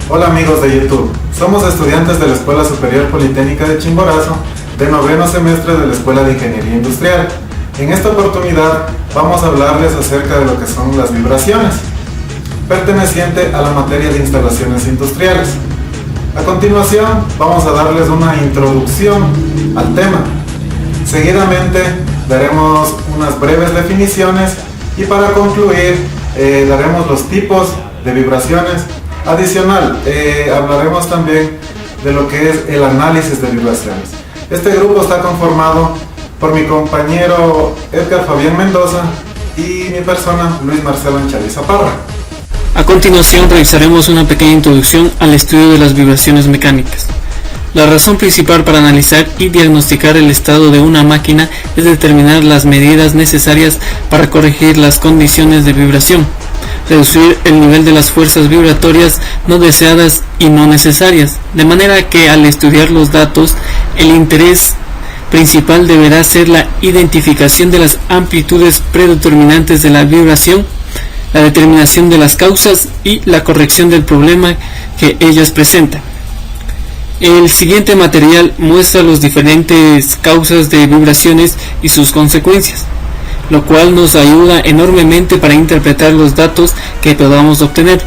Hola amigos de YouTube, somos estudiantes de la Escuela Superior Politécnica de Chimborazo, de noveno semestre de la Escuela de Ingeniería Industrial. En esta oportunidad vamos a hablarles acerca de lo que son las vibraciones, perteneciente a la materia de instalaciones industriales. A continuación vamos a darles una introducción al tema. Seguidamente daremos unas breves definiciones y para concluir daremos los tipos de vibraciones. Adicional, hablaremos también de lo que es el análisis de vibraciones. Este grupo está conformado por mi compañero Edgar Fabián Mendoza y mi persona Luis Marcelo Anchaliza Parra. A continuación realizaremos una pequeña introducción al estudio de las vibraciones mecánicas. La razón principal para analizar y diagnosticar el estado de una máquina es determinar las medidas necesarias para corregir las condiciones de vibración, reducir el nivel de las fuerzas vibratorias no deseadas y no necesarias, de manera que al estudiar los datos, el interés principal deberá ser la identificación de las amplitudes predeterminantes de la vibración, la determinación de las causas y la corrección del problema que ellas presentan. El siguiente material muestra las diferentes causas de vibraciones y sus consecuencias, lo cual nos ayuda enormemente para interpretar los datos que podamos obtener,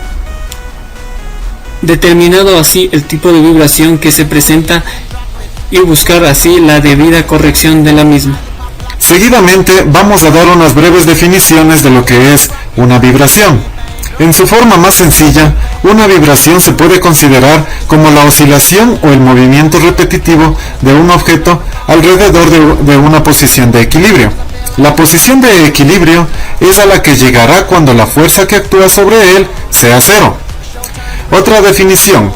determinado así el tipo de vibración que se presenta y buscar así la debida corrección de la misma. Seguidamente vamos a dar unas breves definiciones de lo que es una vibración. En su forma más sencilla, una vibración se puede considerar como la oscilación o el movimiento repetitivo de un objeto alrededor de una posición de equilibrio. La posición de equilibrio es a la que llegará cuando la fuerza que actúa sobre él sea cero. Otra definición: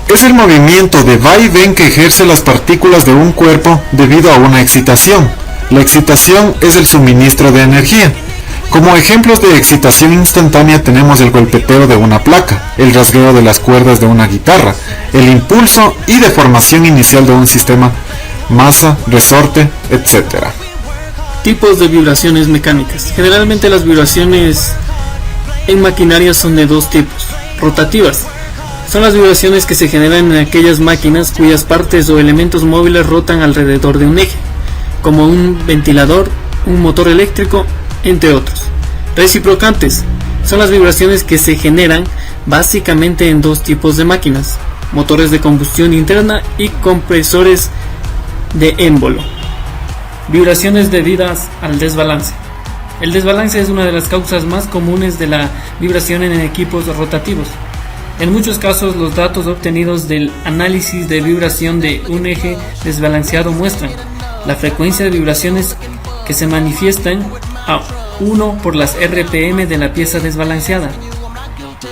es el movimiento de va y ven que ejerce las partículas de un cuerpo debido a una excitación. La excitación es el suministro de energía. Como ejemplos de excitación instantánea tenemos el golpeteo de una placa, el rasgueo de las cuerdas de una guitarra, el impulso y deformación inicial de un sistema, masa, resorte, etc. Tipos de vibraciones mecánicas. Generalmente las vibraciones en maquinaria son de dos tipos. Rotativas. Son las vibraciones que se generan en aquellas máquinas cuyas partes o elementos móviles rotan alrededor de un eje, como un ventilador, un motor eléctrico, entre otros. Reciprocantes. Son las vibraciones que se generan básicamente en dos tipos de máquinas: motores de combustión interna y compresores de émbolo. Vibraciones debidas al desbalance. El desbalance es una de las causas más comunes de la vibración en equipos rotativos. En muchos casos, los datos obtenidos del análisis de vibración de un eje desbalanceado muestran la frecuencia de vibraciones que se manifiestan a 1 por las RPM de la pieza desbalanceada.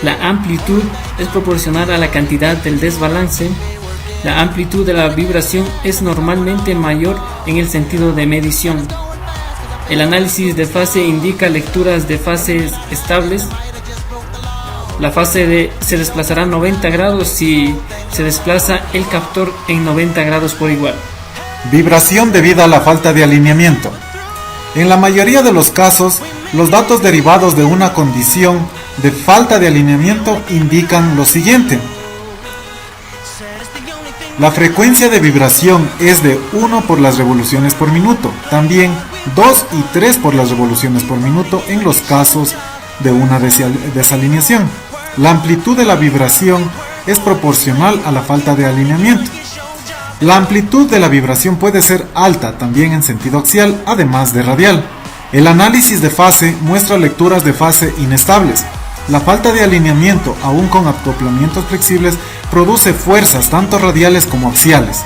La amplitud es proporcional a la cantidad del desbalance. La amplitud de la vibración es normalmente mayor en el sentido de medición. El análisis de fase indica lecturas de fases estables. La fase se desplazará 90 grados si se desplaza el captor en 90 grados por igual. Vibración debida a la falta de alineamiento. En la mayoría de los casos, los datos derivados de una condición de falta de alineamiento indican lo siguiente. La frecuencia de vibración es de 1 por las revoluciones por minuto, también 2 y 3 por las revoluciones por minuto en los casos de una desalineación. La amplitud de la vibración es proporcional a la falta de alineamiento. La amplitud de la vibración puede ser alta también en sentido axial, además de radial. El análisis de fase muestra lecturas de fase inestables. La falta de alineamiento, aún con acoplamientos flexibles, produce fuerzas tanto radiales como axiales,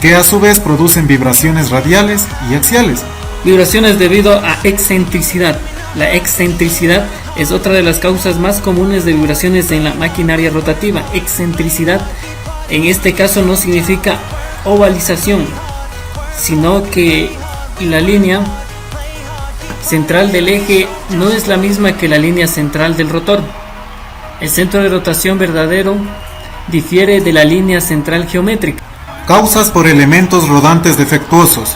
que a su vez producen vibraciones radiales y axiales. Vibraciones debido a excentricidad. La excentricidad es otra de las causas más comunes de vibraciones en la maquinaria rotativa. Excentricidad en este caso no significa ovalización, sino que la línea central del eje no es la misma que la línea central del rotor. El centro de rotación verdadero difiere de la línea central geométrica. Causas por elementos rodantes defectuosos.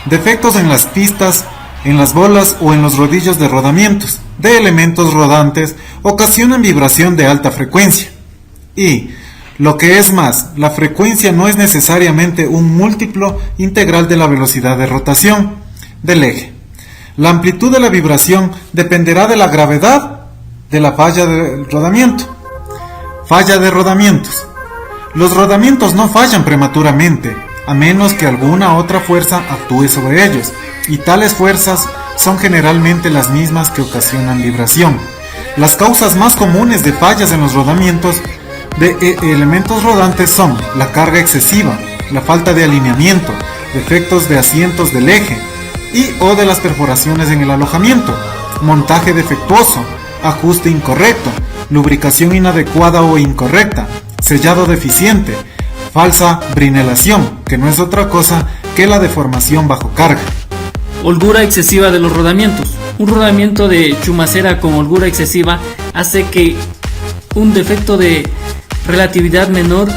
Defectos en las pistas, en las bolas o en los rodillos de rodamientos de elementos rodantes ocasionan vibración de alta frecuencia. Y, lo que es más, la frecuencia no es necesariamente un múltiplo integral de la velocidad de rotación del eje. La amplitud de la vibración dependerá de la gravedad de la falla de rodamiento. Falla de rodamientos. Los rodamientos no fallan prematuramente, a menos que alguna otra fuerza actúe sobre ellos, y tales fuerzas son generalmente las mismas que ocasionan vibración. Las causas más comunes de fallas en los rodamientos de elementos rodantes son la carga excesiva, la falta de alineamiento, defectos de asientos del eje y o de las perforaciones en el alojamiento, montaje defectuoso, ajuste incorrecto, lubricación inadecuada o incorrecta, sellado deficiente, falsa brinelación, que no es otra cosa que la deformación bajo carga. Holgura excesiva de los rodamientos. Un rodamiento de chumacera con holgura excesiva hace que un defecto de relatividad menor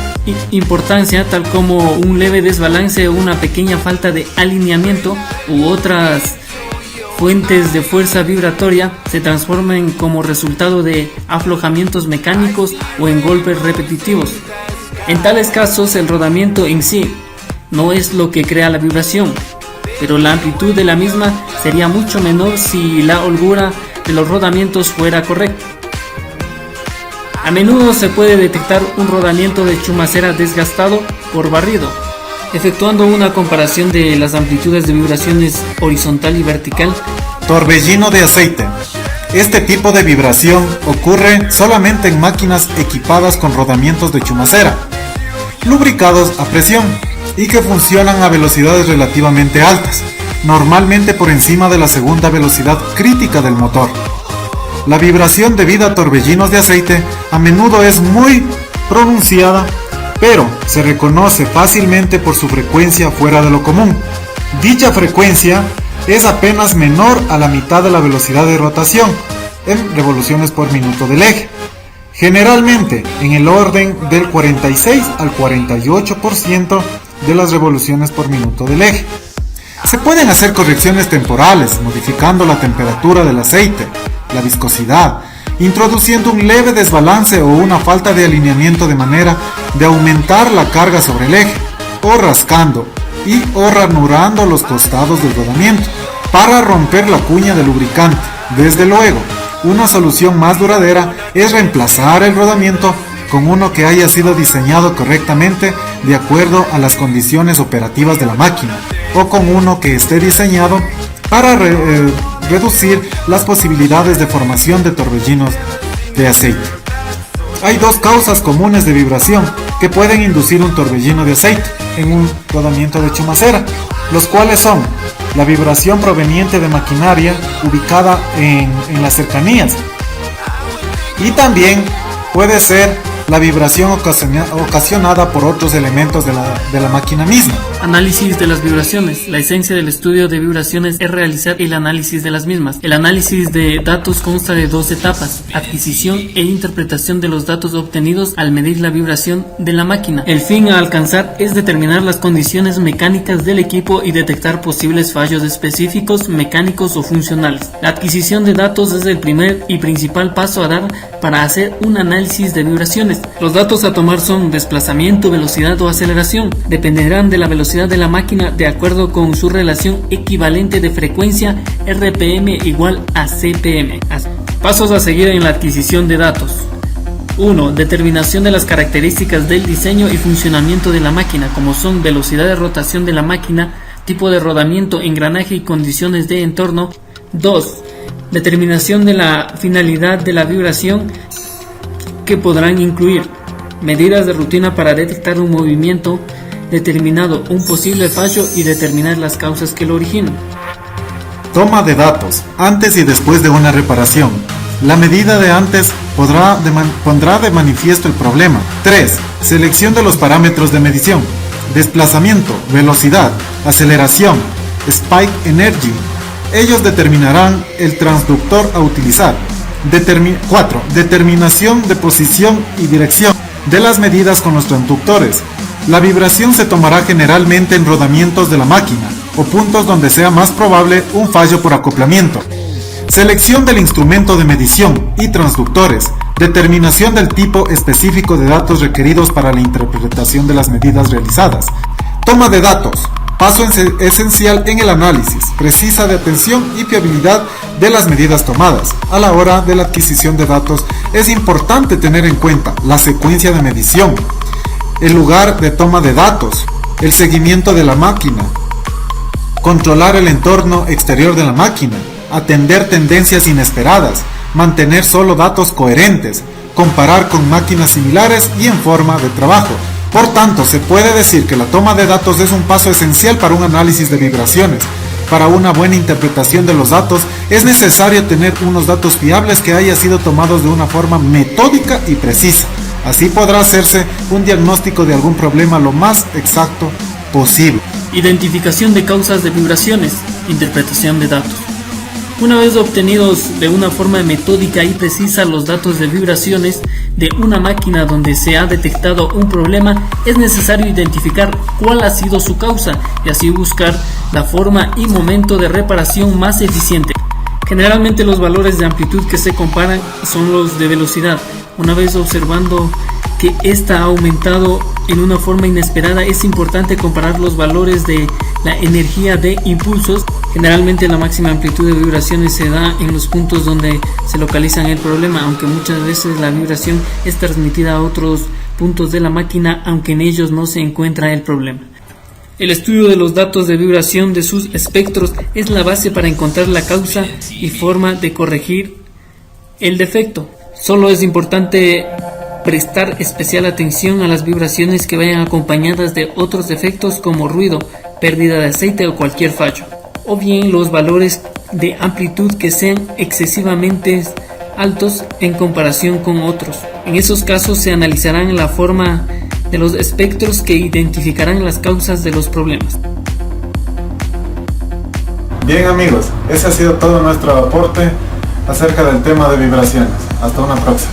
importancia, tal como un leve desbalance o una pequeña falta de alineamiento u otras fuentes de fuerza vibratoria, se transformen como resultado de aflojamientos mecánicos o en golpes repetitivos. En tales casos, el rodamiento en sí no es lo que crea la vibración, pero la amplitud de la misma sería mucho menor si la holgura de los rodamientos fuera correcta. A menudo se puede detectar un rodamiento de chumacera desgastado por barrido. Efectuando una comparación de las amplitudes de vibraciones horizontal y vertical. Torbellino de aceite. Este tipo de vibración ocurre solamente en máquinas equipadas con rodamientos de chumacera, lubricados a presión y que funcionan a velocidades relativamente altas, normalmente por encima de la segunda velocidad crítica del motor. La vibración debida a torbellinos de aceite a menudo es muy pronunciada, pero se reconoce fácilmente por su frecuencia fuera de lo común. Dicha frecuencia es apenas menor a la mitad de la velocidad de rotación en revoluciones por minuto del eje, generalmente en el orden del 46 al 48% de las revoluciones por minuto del eje. Se pueden hacer correcciones temporales, modificando la temperatura del aceite, la viscosidad, introduciendo un leve desbalance o una falta de alineamiento de manera de aumentar la carga sobre el eje, o rascando y o ranurando los costados del rodamiento para romper la cuña del lubricante. Desde luego, una solución más duradera es reemplazar el rodamiento con uno que haya sido diseñado correctamente de acuerdo a las condiciones operativas de la máquina, o con uno que esté diseñado para reducir las posibilidades de formación de torbellinos de aceite. Hay dos causas comunes de vibración que pueden inducir un torbellino de aceite en un rodamiento de chumacera, los cuales son la vibración proveniente de maquinaria ubicada en las cercanías, y también puede ser la vibración ocasionada por otros elementos de la máquina misma. Análisis de las vibraciones. La esencia del estudio de vibraciones es realizar el análisis de las mismas. El análisis de datos consta de dos etapas: adquisición e interpretación de los datos obtenidos al medir la vibración de la máquina. El fin a alcanzar es determinar las condiciones mecánicas del equipo y detectar posibles fallos específicos, mecánicos o funcionales. La adquisición de datos es el primer y principal paso a dar para hacer un análisis de vibraciones. Los datos a tomar son desplazamiento, velocidad o aceleración. Dependerán de la velocidad de la máquina de acuerdo con su relación equivalente de frecuencia RPM igual a CPM. Pasos a seguir en la adquisición de datos. 1. Determinación de las características del diseño y funcionamiento de la máquina, como son velocidad de rotación de la máquina, tipo de rodamiento, engranaje y condiciones de entorno. 2. Determinación de la finalidad de la vibración, que podrán incluir medidas de rutina para detectar un movimiento determinado, un posible fallo y determinar las causas que lo originan. Toma de datos antes y después de una reparación. La medida de antes pondrá de manifiesto el problema. 3. Selección de los parámetros de medición: desplazamiento, velocidad, aceleración, spike energy. Ellos determinarán el transductor a utilizar. 4. Determinación de posición y dirección de las medidas con los transductores. La vibración se tomará generalmente en rodamientos de la máquina o puntos donde sea más probable un fallo por acoplamiento. Selección del instrumento de medición y transductores Determinación del tipo específico de datos requeridos para la interpretación de las medidas realizadas. Toma de datos. Paso esencial en el análisis, precisa de atención y fiabilidad de las medidas tomadas. A la hora de la adquisición de datos es importante tener en cuenta la secuencia de medición, el lugar de toma de datos, el seguimiento de la máquina, controlar el entorno exterior de la máquina, atender tendencias inesperadas, mantener solo datos coherentes, comparar con máquinas similares y en forma de trabajo. Por tanto, se puede decir que la toma de datos es un paso esencial para un análisis de vibraciones. Para una buena interpretación de los datos, es necesario tener unos datos fiables que hayan sido tomados de una forma metódica y precisa. Así podrá hacerse un diagnóstico de algún problema lo más exacto posible. Identificación de causas de vibraciones, interpretación de datos. Una vez obtenidos de una forma metódica y precisa los datos de vibraciones de una máquina donde se ha detectado un problema, es necesario identificar cuál ha sido su causa y así buscar la forma y momento de reparación más eficiente. Generalmente los valores de amplitud que se comparan son los de velocidad. Una vez observando que esta ha aumentado en una forma inesperada, es importante comparar los valores de la energía de impulsos. Generalmente la máxima amplitud de vibraciones se da en los puntos donde se localiza el problema, aunque muchas veces la vibración es transmitida a otros puntos de la máquina, aunque en ellos no se encuentra el problema. El estudio de los datos de vibración de sus espectros es la base para encontrar la causa y forma de corregir el defecto. Solo es importante prestar especial atención a las vibraciones que vayan acompañadas de otros defectos como ruido, pérdida de aceite o cualquier fallo, o bien los valores de amplitud que sean excesivamente altos en comparación con otros. En esos casos se analizarán la forma de los espectros que identificarán las causas de los problemas. Bien amigos, ese ha sido todo nuestro aporte acerca del tema de vibraciones. Hasta una próxima.